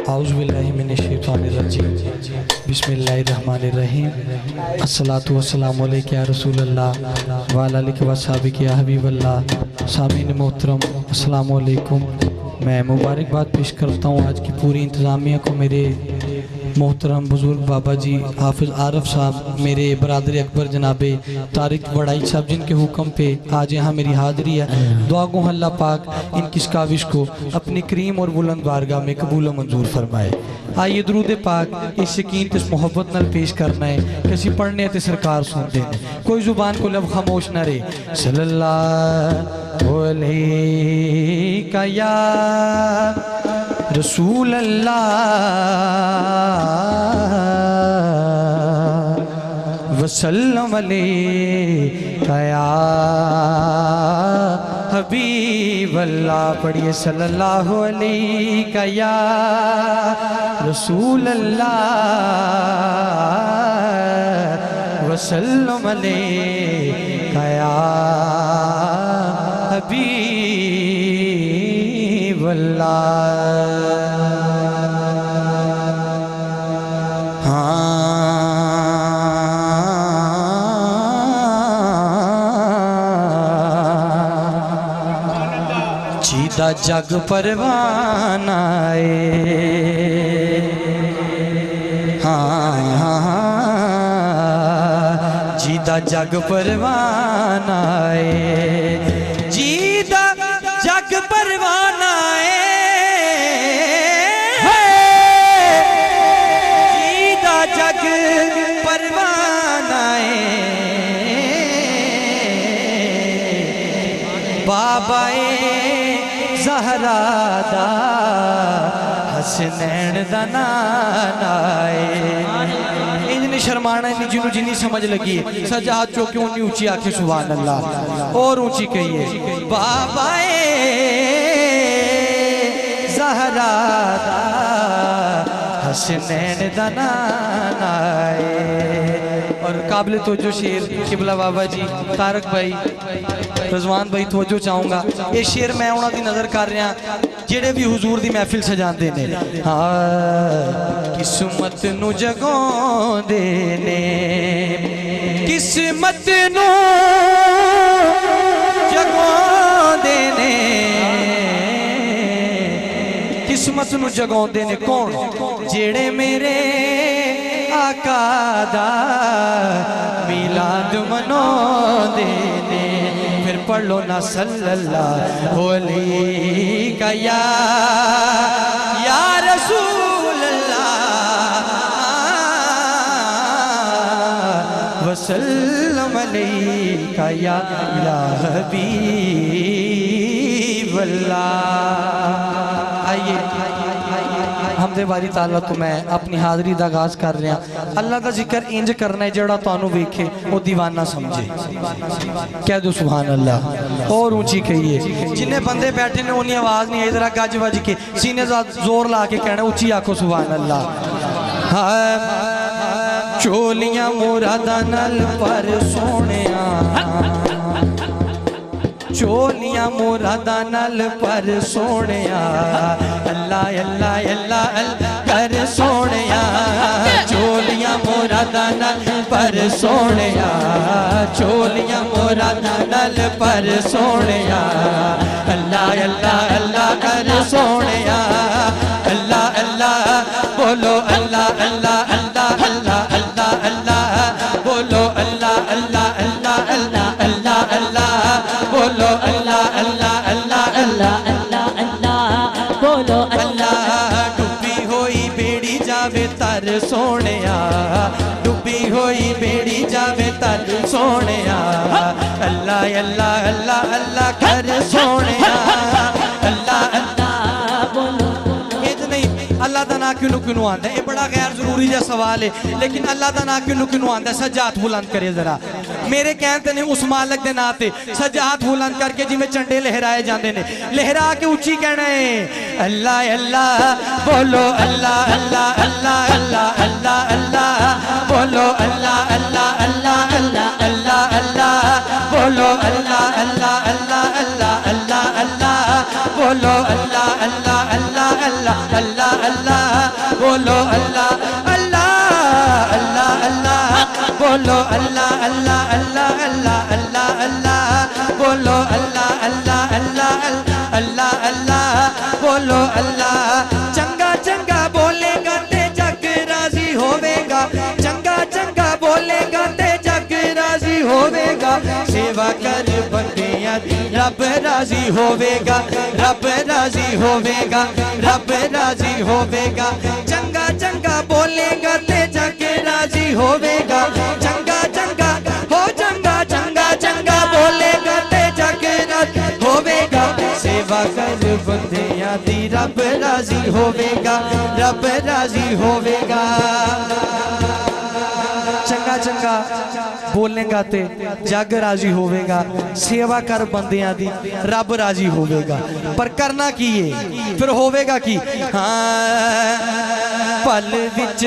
औज़ुबिल्लाहिमिनश्शैतानिर्रजीम बिस्मिल्लाहिर्रहमानिर्रहीम अस्सलातु वस्सलामु अलैका या रसूलल्लाह व अला आलिका व अस्हाबिका या हबीबल्लाह। सामीन मोहतरम अस्सलामु अलैकुम। मैं मुबारकबाद पेश करता हूँ आज की पूरी इंतज़ामिया को, मेरे मोहतरम बुज़ुर्ग बाबा जी हाफिज़ आरफ साहब, मेरे बरादर अकबर जनाबे तारिक बड़ाई साहब, जिनके हुक्म पे आज यहाँ मेरी हाज़िरी है। दुआ गो अल्लाह पाक इनकी इस काविश को अपनी करीम और बुलंद बारगाह में कबूल व मंजूर फरमाए। आइए दरूद पाक इस यकीन इस मोहब्बत नाल पेश करना है कि असीं पढ़ने ते सरकार सुनते हैं, कोई जुबान को लब खामोश न रहे। सल्लल्लाहु अलैका या रसूल अल्लाह वसल्लम अलैका या हबीब अल्लाह। पढ़िए सल्लल्लाहु अलैका या रसूल अल्लाह वसल्लम अलैका या हबीब अल्लाह। जीदा जग परवाना जीदा जग परवाना जीदा जग परवाना जीदा जग परवाना बाबा ज़हरा दा हसनैन दा नाना इन्हें शर्माना नहीं, जिन्हों जिन्नी समझ लगी है सजा हाथ चौके उन्नी ऊंची आखे सुभान अल्लाह और ऊंची कहिए बाबा ज़हरा दा हसनैन दा नाना। और काबिल तवज्जो शेर किबला बाबा जी तारक भाई रजवान भाई तवज्जो चाहूँगा, ये शेर मैं उन्होंने दी नज़र कर रहा जेड़े भी हुजूर दी महफिल सजाते ने। हाँ किस्मत नू जगाउंदे ने, किस्मत नू जगाउंदे ने, किस्मत नू जगाउंदे ने कौन? जेड़े मेरे आका दा मिलाद मनाउंदे ने। फिर पढ़ लो ना सल्लल्लाहु अलैका या रसूल अल्लाह वसल्लम अलैका या हबीब अल्लाह। आइए हमदे बारी ताला तो मैं अपनी हाज़री दा आगाज़ कर रहा। अल्लाह का जिक्र इंज करना है जेड़ा तुहानू वेखे वो दीवाना समझे। कह दो सुभान अल्लाह और ऊंची कहिए। जिन्ने बंदे बैठे ने उन्नी आवाज़ नहीं आई, जरा गज वज के सीने जोर ला के कहना ऊंची आखो सुभान अल्लाह। हाँ चोलियां मुरादा नाल पर सोनिया, चोलियां मुरादा नाल पर सोनिया, अल्लाह अल्लाह अल्लाह कर सोनिया। चोलियां मुरादा नाल पर सोनिया, चोलियां मुरादा नाल पर सोनिया, अल्लाह अल्लाह अल्लाह कर सोनिया। अल्लाह अल्लाह बोलो अल्लाह अल्लाह अल्लाह अल्लाह अल्लाह अल्लाह बोलो अल्लाह अल्लाह अल्लाह अल्लाह अल्लाह अल्लाह बोलो अल्लाह अल्लाह अल्लाह अल्लाह अल्लाह अल्लाह बोलो अल्लाह। डुबी होई बेड़ी जावे तर सोनिया, डुबी होई बेड़ी जावे तर सोनिया, अल्लाह अल्लाह अल्लाह अल्लाह कर सोनिया। अल्लाह अल्लाह बोलो अल्लाह का ना क्यों क्यों आंदा है? ये बड़ा गैर जरूरी जहा सवाल है, लेकिन अल्लाह का ना क्यों क्यों आंदा है? सज्जा हाथ बुलंद करे जरा मेरे कहते ने उस मालक के नाम से सज्जा हाथ बुलंद करके जिमें झंडे लहराए जाते हैं, लहरा के उच्ची कहना है अल्लाह अल्लाह बोलो अल्लाह अल्लाह अल्लाह अल्लाह अल्लाह अल्लाह बोलो अल्लाह अल्लाह अल्लाह अल्लाह अल्लाह अल्लाह बोलो अल्लाह अल्लाह अल्लाह अल्लाह अल्लाह अल्लाह बोलो अल्लाह अल्लाह अल्लाह अल्लाह अल्लाह अल्लाह बोलो अल्लाह अल्लाह अल्लाह अल्लाह बोलो अल्लाह अल्लाह अल्लाह अल्लाह अल्लाह अल्लाह बोलो अल्लाह अल्लाह अल्लाह अल्लाह अल्लाह बोलो अल्लाह। चंगा चंगा बोलेगा ते जग राजी होवेगा, चंगा चंगा बोलेगा ते जग राजी होवेगा। सेवा कर बंदियां दी रब राजी होवेगा, रब राजी होवेगा, रब राजी होवेगा। चंगा चंगा बोलेगा ते जग राजी होवेगा, चंगा चंगा हो चंगा चंगा चंगा बोलेगा ते जग राजी होवेगा। सेवा कर बंदियां दी रब राजी होवेगा, रब राजी होवेगा। चंगा चंगा बोलेगा ते जग राजी होवेगा, सेवा कर बंदियां दी रब राजी होवेगा। पर करना की है फिर होवेगा की? हाँ पल विच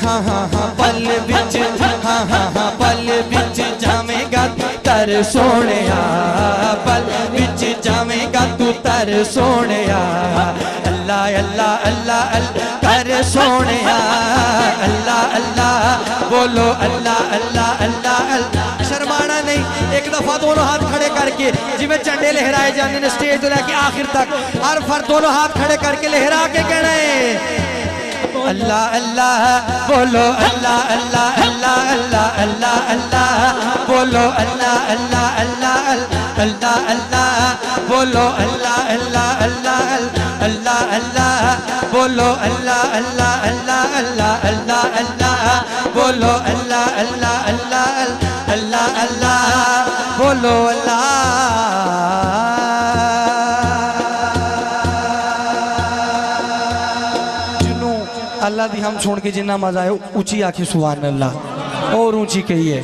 हाँ हाँ हाँ पल विच हाँ हाँ हाँ पल विच जावेगा तर सोनिया, पल विच जावेगा तू तर सोनिया। अल्लाह अल्लाह अल्लाह अल्लाह कर सोनिया, अल्लाह अल्लाह बोलो अल्लाह अल्लाह अल्लाह अल्लाह। शर्माना नहीं, एक दफा दोनों हाथ खड़े करके जिवें झंडे लहराए जाते हैं स्टेज तो लेके आखिर तक, हर फर्द दोनों हाथ खड़े करके लहरा के कहना है अल्लाह अल्लाह बोलो अल्लाह अल्लाह अल्लाह अल्लाह अल्लाह अल्लाह बोलो अल्लाह अल्लाह अल्लाह अल्लाह अल्लाह बोलो अल्लाह अल्लाह अल्लाह अल्लाह अल्लाह बोलो अल्लाह अल्लाह अल्लाह अल्लाह अल्लाह अल्लाह बोलो अल्लाह अल्लाह अल्लाह अल्लाह अल्लाह बोलो अल्लाह। अल्लाह दी हम सुन के जिन्ना मजा आए ऊंची आखी सुभान अल्लाह, और ऊंची कही है।